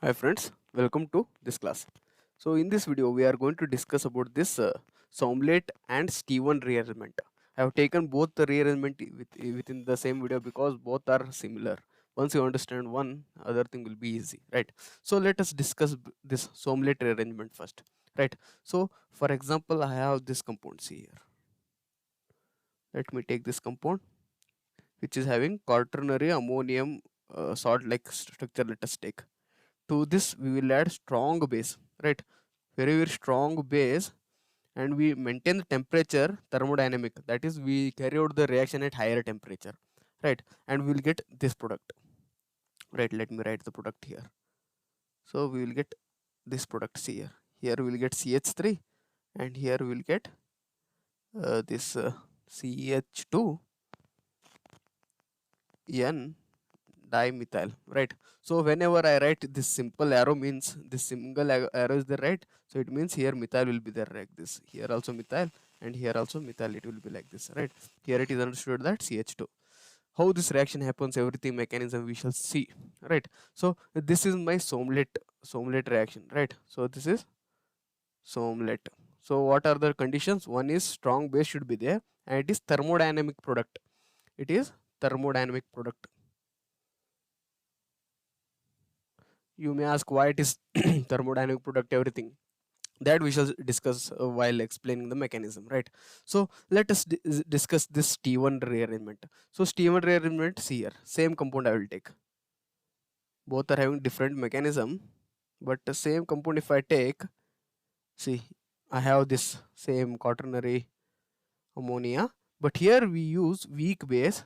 Hi friends, welcome to this class. So in this video we are going to discuss about this Somlet and Steven rearrangement. I have taken both the rearrangement within the same video because both are similar. Once you understand one, other thing will be easy, right? So let us discuss this Somlet rearrangement first, right? So for example, I have this compound C here. Let me take this compound which is having quaternary ammonium salt like structure. Let us take. To this we will add strong base, right? Very strong base, and we maintain the temperature thermodynamic, that is we carry out the reaction at higher temperature, right? And we will get this product, right? Let me write the product here. So we will get this product. See here we will get CH3, and here we will get this CH2N dimethyl, right? So whenever I write this simple arrow, means this single arrow is the right, so it means here methyl will be there like this, here also methyl, and here also methyl, it will be like this, right? Here it is understood that CH2. How this reaction happens, everything mechanism we shall see, right? So this is my Somlet reaction, right? So this is Somlet. So what are the conditions? One is strong base should be there, and it is thermodynamic product. It is thermodynamic product. You may ask why it is thermodynamic product, everything that we shall discuss while explaining the mechanism, right? So let us discuss this T1 rearrangement. So T1 rearrangement, see here, same compound I will take. Both are having different mechanism, but the same compound if I take, see, I have this same quaternary ammonia, but here we use weak base,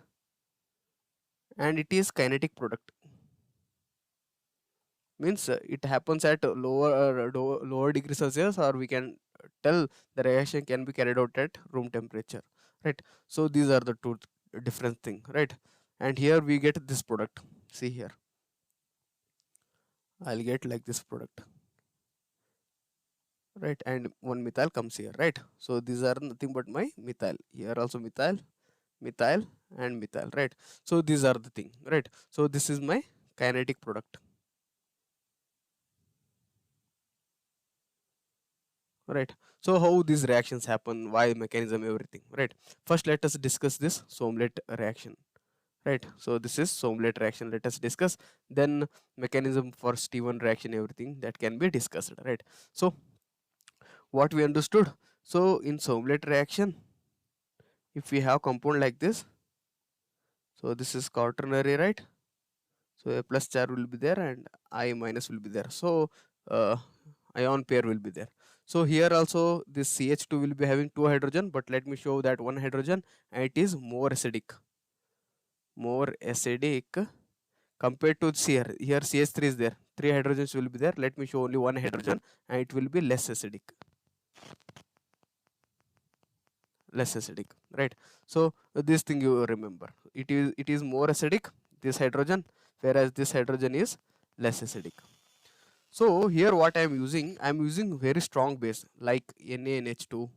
and it is kinetic product. Means it happens at lower degree Celsius, or we can tell the reaction can be carried out at room temperature, right? So these are the two different thing, right? And here we get this product. See here, I'll get like this product, right? And one methyl comes here, right? So these are nothing but my methyl. Here also methyl, methyl, and methyl, right? So these are the thing, right? So this is my kinetic product, right? So how these reactions happen, why mechanism, everything, right? First let us discuss this Somlet reaction, right? So this is Somlet reaction, let us discuss. Then mechanism for Steven reaction, everything that can be discussed, right? So what we understood, so in Somlet reaction, if we have compound like this, so this is quaternary, right? So a plus charge will be there and I minus will be there, so uh, ion pair will be there. So here also this CH2 will be having two hydrogen, but let me show that one hydrogen, and it is more acidic compared to here CH3 is there, three hydrogens will be there. Let me show only one hydrogen, and it will be less acidic, right? So this thing you remember, it is more acidic, this hydrogen, whereas this hydrogen is less acidic. So here what I'm using very strong base like NaNH2,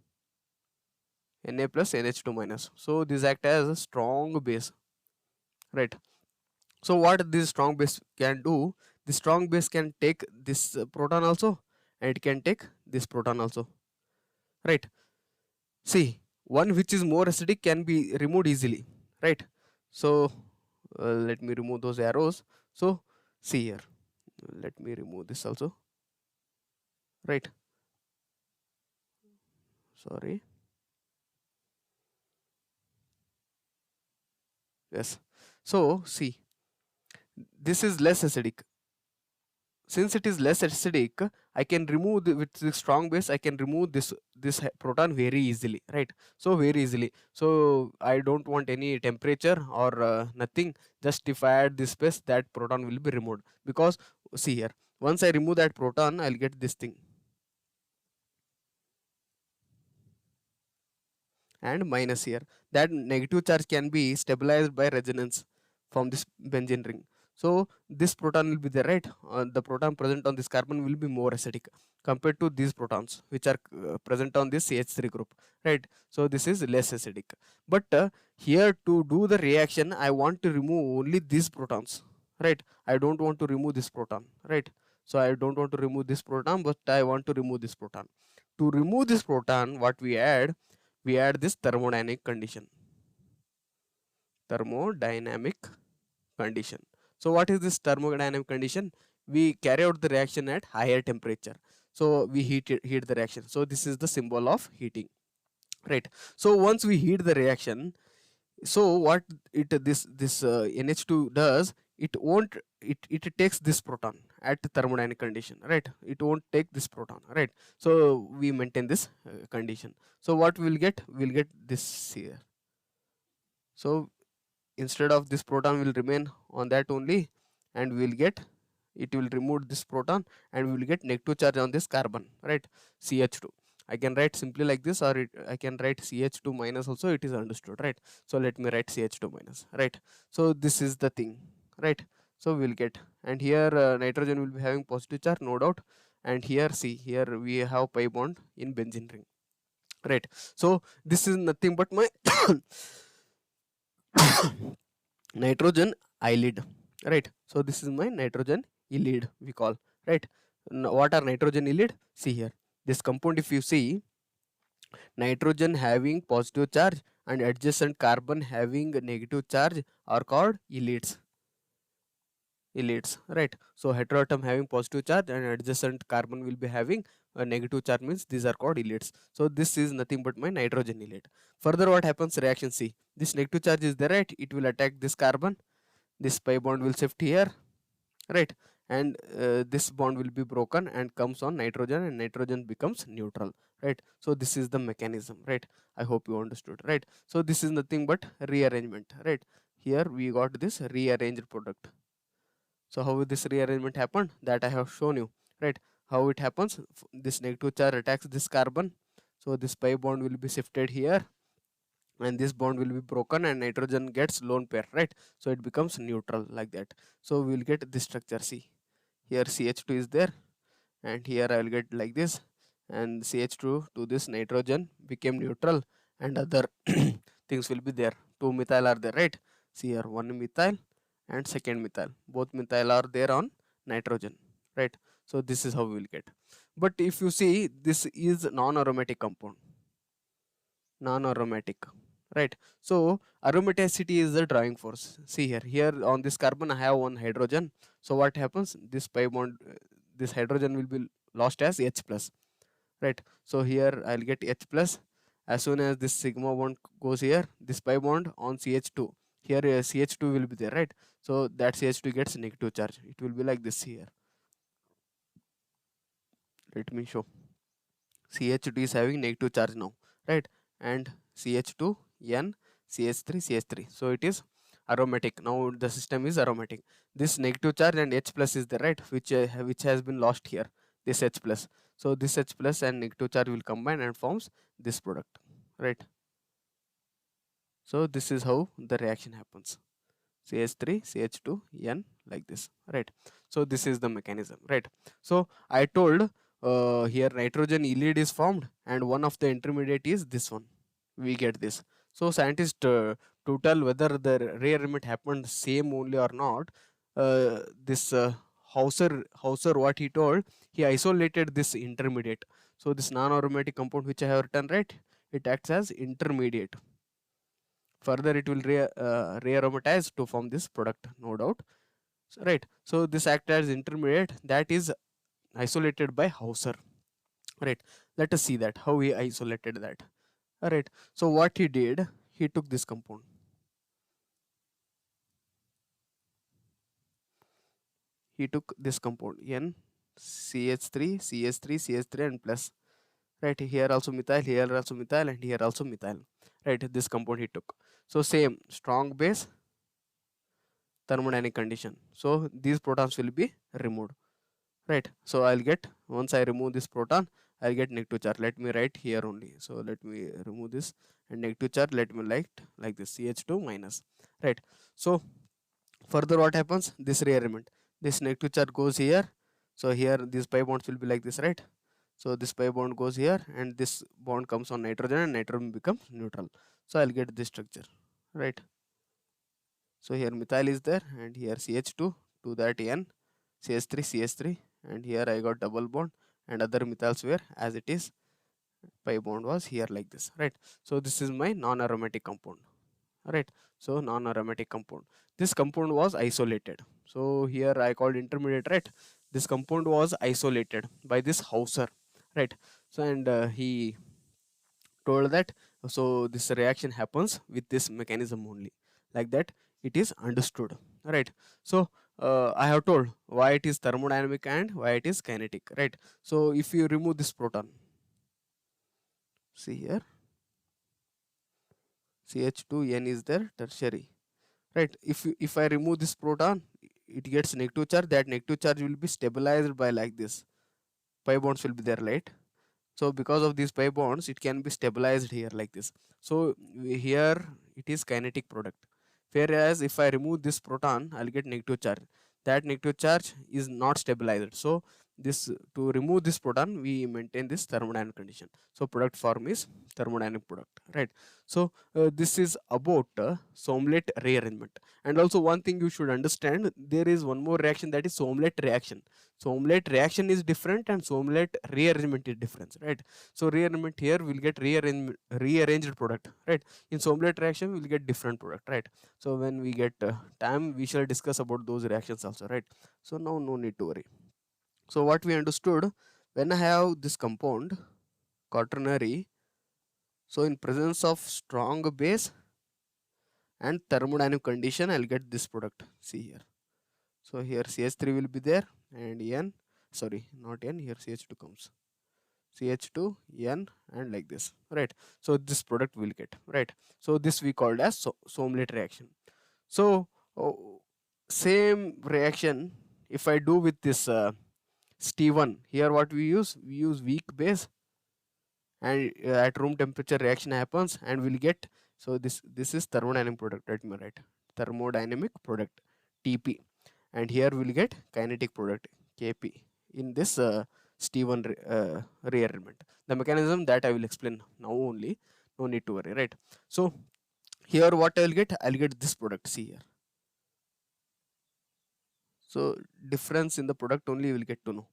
Na plus NH2 minus, so this act as a strong base, right? So what this strong base can do, the strong base can take this proton also, and it can take this proton also, right? See, one which is more acidic can be removed easily, right? So let me remove those arrows. So see here, let me remove this also, right? Sorry, yes. So see, this is less acidic. Since it is less acidic, I can remove with the strong base, I can remove this proton very easily, right? So very easily, so I don't want any temperature or nothing. Just if I add this base, that proton will be removed, because see here, once I remove that proton, I'll get this thing, and minus here, that negative charge can be stabilized by resonance from this benzene ring. So this proton will be there, right? The proton present on this carbon will be more acidic compared to these protons which are present on this CH3 group, right? So this is less acidic, but here to do the reaction I want to remove only these protons, right? I don't want to remove this proton, right? So I don't want to remove this proton, but I want to remove this proton. To remove this proton, what we add this thermodynamic condition. Thermodynamic condition. So what is this thermodynamic condition? We carry out the reaction at higher temperature. So we heat the reaction. So this is the symbol of heating, right? So once we heat the reaction, so what this NH2 does, it takes this proton at thermodynamic condition, right? It won't take this proton, right? So we maintain this condition. So what we'll get this here. So instead of this proton will remain on that only, and we will get, it will remove this proton, and we will get negative charge on this carbon, right? CH2. I can write simply like this, or I can write CH2 minus also, it is understood, right? So let me write CH2 minus, right? So this is the thing, right? So we will get, and here nitrogen will be having positive charge, no doubt, and here see, here we have pi bond in benzene ring, right? So this is nothing but my nitrogen ylid, right? So this is my nitrogen ylid, we call, right? What are nitrogen ylid? See here, this compound, if you see, nitrogen having positive charge and adjacent carbon having negative charge are called ylids, right? So heteroatom having positive charge and adjacent carbon will be having a negative charge, means these are called ylids. So this is nothing but my nitrogen ylid. Further, what happens? Reaction, see, this negative charge is there, right? It will attack this carbon, this pi bond will shift here, right? And this bond will be broken and comes on nitrogen, and nitrogen becomes neutral, right? So this is the mechanism, right? I hope you understood, right? So this is nothing but rearrangement, right? Here we got this rearranged product. So how this rearrangement happened, that I have shown you, right? How it happens, this negative charge attacks this carbon, so this pi bond will be shifted here, and this bond will be broken, and nitrogen gets lone pair, right? So it becomes neutral like that. So we will get this structure. See here, CH2 is there, and here I will get like this, and CH2 to this nitrogen became neutral, and other things will be there. Two methyl are there, right? See here, one methyl and second methyl, both methyl are there on nitrogen, right? So this is how we will get. But if you see, this is non-aromatic compound, non-aromatic, right? So aromaticity is the driving force. See here, on this carbon I have one hydrogen. So what happens, this pi bond, this hydrogen will be lost as H plus, right? So here I'll get H plus. As soon as this sigma bond goes here, this pi bond on CH2, here CH2 will be there, right? So that CH2 gets negative charge, it will be like this here. Let me show. CH2 is having negative charge now, right? And CH2, N, CH3, CH3. So it is aromatic. Now the system is aromatic. This negative charge and H plus is there, right? Which has been lost here. This H plus. So this H plus and negative charge will combine and forms this product, right? So this is how the reaction happens. CH3, CH2, N, like this, right? So this is the mechanism, right? So I told here nitrogen ylid is formed, and one of the intermediate is this one. We get this. So scientists to tell whether the rearrangement happened same only or not, this Hauser, what he told, he isolated this intermediate. So this non-aromatic compound which I have written, right? It acts as intermediate. Further it will re-aromatize to form this product, no doubt. So, right, so this act as intermediate, that is isolated by Hauser, right? Let us see that how he isolated that. All right, so what he did, he took this compound, he took this compound N, CH3, CH3, CH3 and plus, right? Here also methyl, here also methyl, and here also methyl, right? This compound he took. So same strong base, thermodynamic condition, so these protons will be removed, right? So I'll get, once I remove this proton, I'll get negative charge. Let me write here only. So let me remove this, and negative charge, let me write like this, CH2 minus, right? So further what happens, this rearrangement, this negative charge goes here, so here these pi bonds will be like this, right? So this pi bond goes here, and this bond comes on nitrogen, and nitrogen becomes neutral. So I'll get this structure, right? So here methyl is there, and here CH2 to that N, CH3, CH3, and here I got double bond, and other methyls were as it is, pi bond was here like this, right? So this is my non-aromatic compound, right? So non-aromatic compound, this compound was isolated, so here I called intermediate, right? This compound was isolated by this Hauser, right? So and he told that, so this reaction happens with this mechanism only, like that it is understood, right? So I have told why it is thermodynamic and why it is kinetic, right? So if you remove this proton, see here, CH2n is there, tertiary, right? If I remove this proton, it gets negative charge, that negative charge will be stabilized by like this, pi bonds will be there, right? So because of these pi bonds, it can be stabilized here like this. So here it is kinetic product, whereas if I remove this proton, I'll get negative charge, that negative charge is not stabilized. So this, to remove this proton, we maintain this thermodynamic condition, so product form is thermodynamic product, right? So this is about Soumlet rearrangement. And also one thing you should understand, there is one more reaction, that is Soumlet reaction. Soumlet reaction is different and Soumlet rearrangement is different, right? So rearrangement, here we'll get rearranged product, right? In Soumlet reaction we'll get different product, right? So when we get time, we shall discuss about those reactions also, right? So now no need to worry. So what we understood, when I have this compound quaternary, so in presence of strong base and thermodynamic condition, I'll get this product. See here. So here CH3 will be there, and N, sorry, not N, here CH2 comes. CH2, N, and like this, right? So this product will get, right? So this we called as Soumlet reaction. So same reaction, if I do with this St1, here what we use weak base, and at room temperature reaction happens and we'll get, so this is thermodynamic product, let me write thermodynamic product TP, and here we'll get kinetic product Kp in this St1 rearrangement. The mechanism that I will explain now only, no need to worry, right? So here what I'll get this product, see here. So difference in the product only will get to know,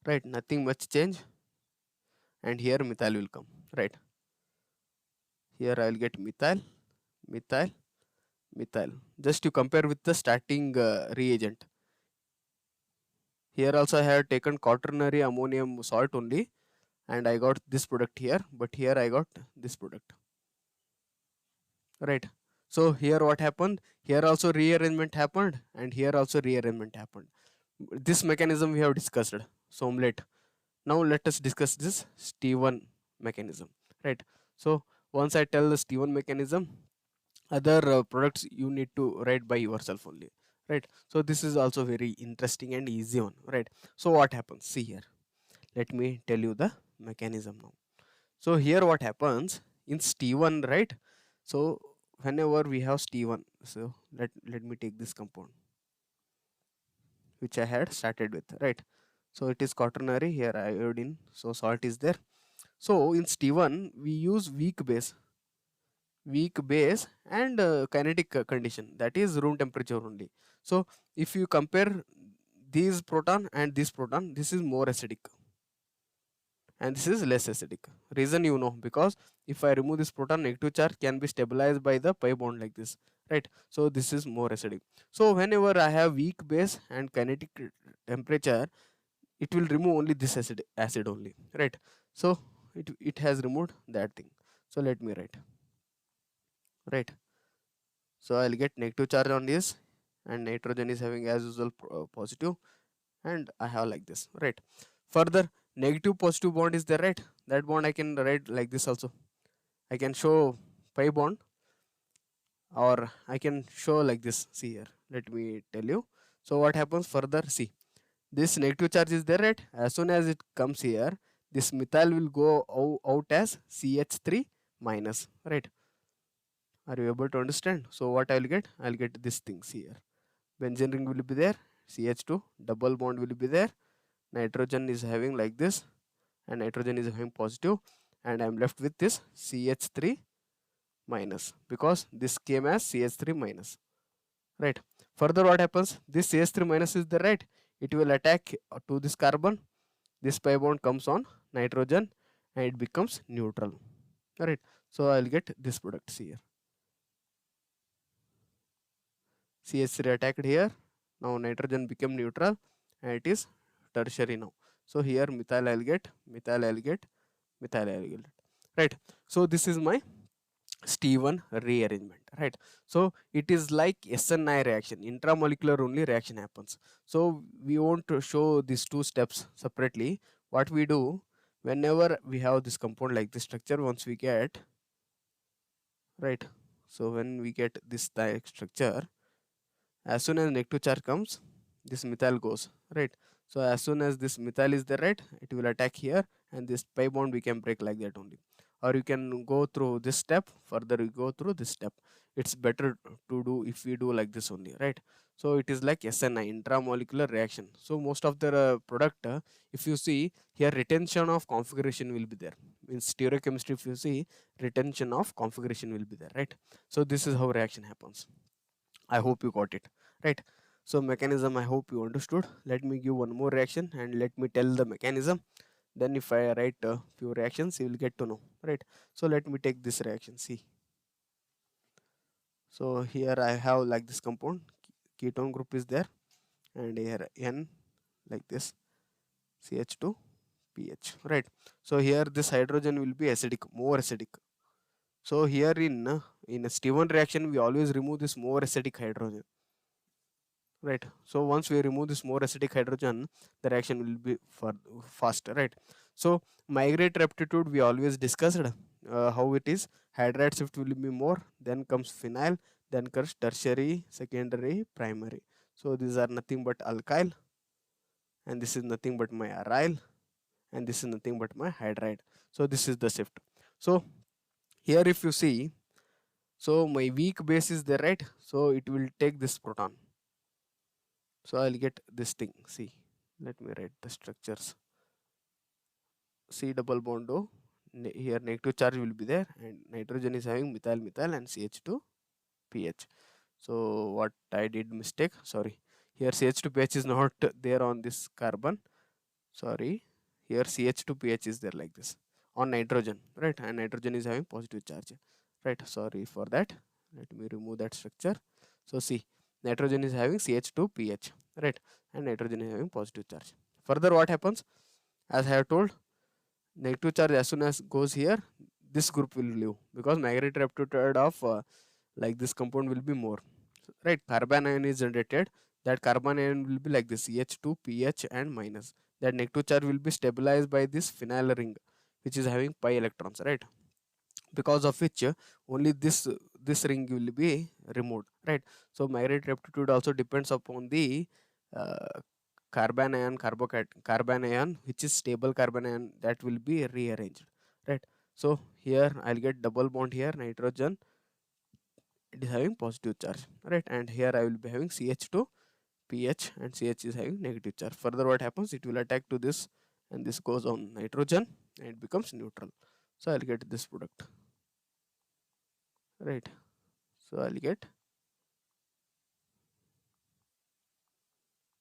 right? Nothing much change, and here methyl will come, right? Here I'll get methyl, methyl, methyl, just to compare with the starting reagent. Here also I have taken quaternary ammonium salt only, and I got this product here, but here I got this product, right? So here what happened, here also rearrangement happened, and here also rearrangement happened. This mechanism we have discussed, Soumlet. Now let us discuss this St1 mechanism, right? So once I tell the St1 mechanism, other products you need to write by yourself only, right? So this is also very interesting and easy one, right? So what happens, see here, let me tell you the mechanism now. So here what happens in St1, right? So whenever we have St1, so let me take this compound which I had started with, right? So it is quaternary, here iodine, so salt is there. So in St1 we use weak base and kinetic condition, that is room temperature only. So if you compare these proton and this proton, this is more acidic and this is less acidic. Reason you know, because if I remove this proton, negative charge can be stabilized by the pi bond like this, right? So this is more acidic. So whenever I have weak base and kinetic temperature, it will remove only this acid only, right? So it has removed that thing. So let me write, right? So I'll get negative charge on this, and nitrogen is having as usual positive, and I have like this, right? Further, negative positive bond is there, right? That bond I can write like this also. I can show pi bond, or I can show like this. See here, let me tell you. So what happens further? See, this negative charge is there, right? As soon as it comes here, this methyl will go out as CH3 minus, right? Are you able to understand? So what I'll get? I'll get this things here. Benzene ring will be there, CH2, double bond will be there, nitrogen is having like this, and nitrogen is having positive, and I'm left with this CH3 minus, because this came as CH3 minus, right? Further what happens, this CH3 minus is the right, it will attack to this carbon. This pi bond comes on nitrogen and it becomes neutral. Alright, so I'll get this product here. CH3 attacked here. Now nitrogen became neutral and it is tertiary now. So here methyl I'll get, methyl I'll get, methyl I'll get. Right. So this is my Stephan rearrangement, right? So it is like SNI reaction, intramolecular only reaction happens. So we want to show these two steps separately. What we do whenever we have this compound like this structure, once we get, right? So when we get this type structure, as soon as negative charge comes, this methyl goes, right? So as soon as this methyl is there, right, it will attack here and this pi bond we can break like that only. Or you can go through this step, further you go through this step. It's better to do if we do like this only, right? So it is like SNI, intramolecular reaction. So most of the product, if you see here, retention of configuration will be there. In stereochemistry, if you see, retention of configuration will be there, right? So this is how reaction happens. I hope you got it, right? So mechanism, I hope you understood. Let me give one more reaction and let me tell the mechanism. Then if I write a few reactions, you will get to know, right? So let me take this reaction, see. So here I have like this compound, ketone group is there, and here N like this, CH2, pH, right? So here this hydrogen will be acidic, more acidic. So here in a Stephan reaction, we always remove this more acidic hydrogen, right? So once we remove this more acidic hydrogen, the reaction will be faster, right? So migrate aptitude we always discussed, how it is. Hydride shift will be more, then comes phenyl, then comes tertiary, secondary, primary. So these are nothing but alkyl, and this is nothing but my aryl, and this is nothing but my hydride. So this is the shift. So here if you see, so my weak base is there, right? So it will take this proton. So I'll get this thing. See, let me write the structures. C double bond O. Here negative charge will be there, and nitrogen is having methyl methyl and CH2 pH. So what I did mistake. Sorry. Here CH2 pH is not there on this carbon. Sorry. Here CH2 pH is there like this on nitrogen, right? And nitrogen is having positive charge, right? Sorry for that. Let me remove that structure. So see, nitrogen is having CH2 pH, right? And nitrogen is having positive charge. Further what happens, as I have told, negative charge as soon as goes here, this group will leave because migratory aptitude of like this compound will be more, right? Carbon ion is generated. That carbon ion will be like this, CH2 pH and minus. That negative charge will be stabilized by this phenyl ring which is having pi electrons, right? Because of which only this ring will be removed, right? So migratory aptitude also depends upon the uh, carbon ion carbon ion which is stable carbon ion, that will be rearranged, right? So here I'll get double bond here, nitrogen, it is having positive charge, right? And here I will be having CH2 pH and CH is having negative charge. Further what happens, it will attack to this and this goes on nitrogen and it becomes neutral. So I'll get this product, right? So I'll get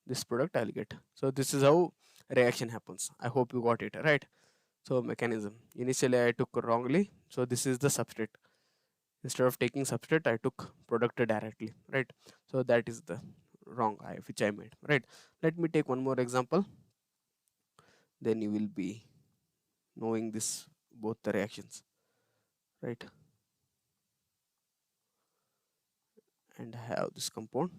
this product, I'll get. So this is how reaction happens. I hope you got it, right? So mechanism, initially I took wrongly, so this is the substrate. Instead of taking substrate, I took product directly, right? So that is the wrong which I made, right? Let me take one more example, then you will be knowing this both the reactions, right? And I have this compound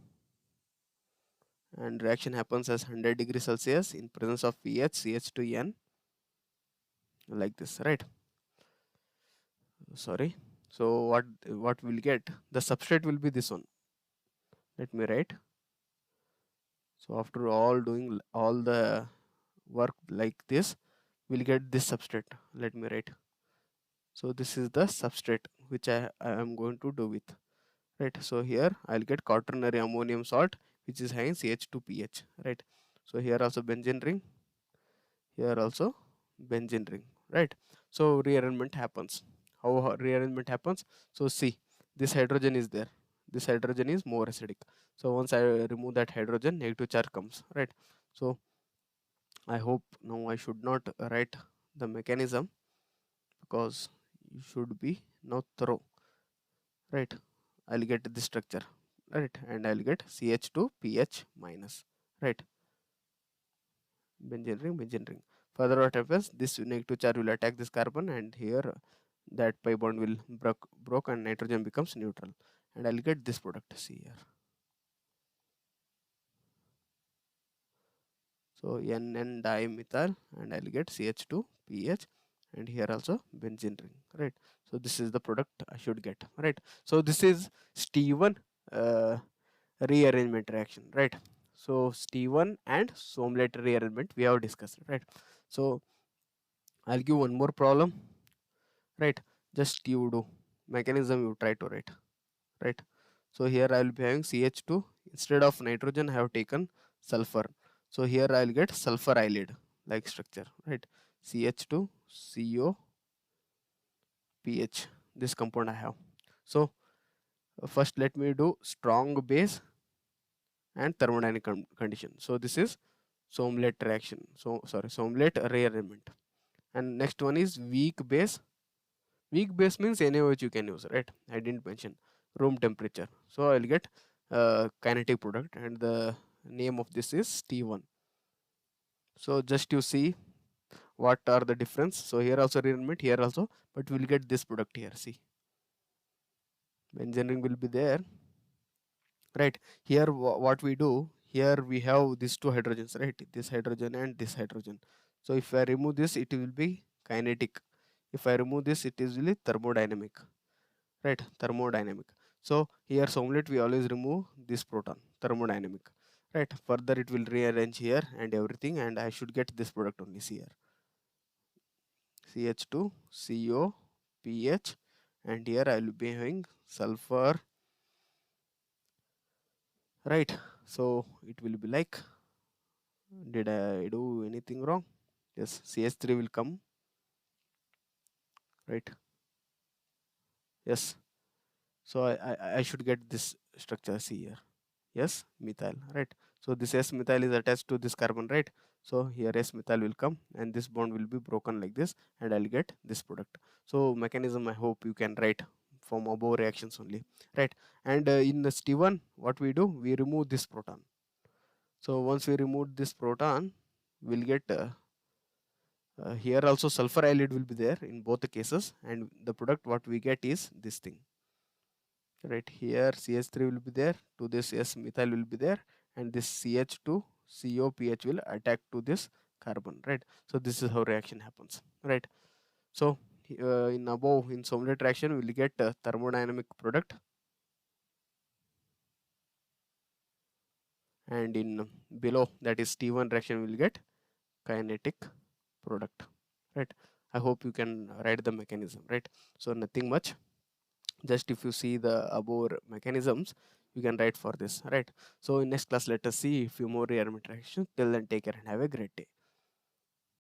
and reaction happens as 100 degrees Celsius in presence of pH, CH2N, like this, right? Sorry. So what we'll get, the substrate will be this one. Let me write. So after all doing all the work like this, we'll get this substrate. Let me write. So this is the substrate which I am going to do with, right? So here I'll get quaternary ammonium salt which is having CH2 pH, right? So here also benzene ring, here also benzene ring, right? So rearrangement happens. How rearrangement happens? So see, this hydrogen is there, this hydrogen is more acidic. So once I remove that hydrogen, negative charge comes, right? So I hope now I should not write the mechanism, because you should be now thorough, right? I'll get this structure, right? And I'll get CH2PH minus, right? Benzene ring, benzene ring. Further, what happens? This negative charge will attack this carbon, and here that pi bond will broke and nitrogen becomes neutral, and I'll get this product. See here. So NN dimethyl, and I'll get CH2PH, and here also benzene ring, right? So this is the product I should get, right? So this is Stephen uh, rearrangement reaction, right? So Stephen and Somlet rearrangement we have discussed, right? So I'll give one more problem, right? Just you do mechanism, you try to write, right? So here I will be having CH2, instead of nitrogen I have taken sulfur. So here I will get sulfur ylide like structure, right? CH2 CO PH, this compound I have. So first let me do strong base and thermodynamic condition. So this is Somlet reaction. So sorry, Somlet rearrangement. And next one is weak base. Weak base means NaOH you can use, right? I didn't mention room temperature. So I'll get kinetic product, and the name of this is T1. So just you see what are the difference. So here also rearrangement, here also, but we'll get this product here. See, benzene ring will be there, right? Here what we do, here we have these two hydrogens, right? This hydrogen and this hydrogen. So if I remove this, it will be kinetic. If I remove this, it is really thermodynamic, right? Thermodynamic. So here Somlet we always remove this proton, thermodynamic, right? Further it will rearrange here and everything, and I should get this product only. See here, CH2 CO PH, and here I will be having sulfur, right? So it will be like, did I do anything wrong? Yes, CH3 will come, right? Yes. So I should get this structure. See here. Yes, methyl, right? So this S methyl is attached to this carbon, right? So here S methyl will come, and this bond will be broken like this, and I'll get this product. So mechanism I hope you can write from above reactions only, right? And in the T1, what we do, we remove this proton. So once we remove this proton, we'll get here also sulfur ylide will be there in both the cases, and the product what we get is this thing, right? Here CH3 will be there, to this S methyl will be there, and this CH2 COPH will attack to this carbon, right? So this is how reaction happens, right? So in above, in Somlet reaction we will get a thermodynamic product, and in below, that is T1 reaction, we will get kinetic product, right? I hope you can write the mechanism, right? So nothing much, just if you see the above mechanisms, you can write for this, right? So in next class, let us see a few more rearrangement reactions. Till then, take care and have a great day.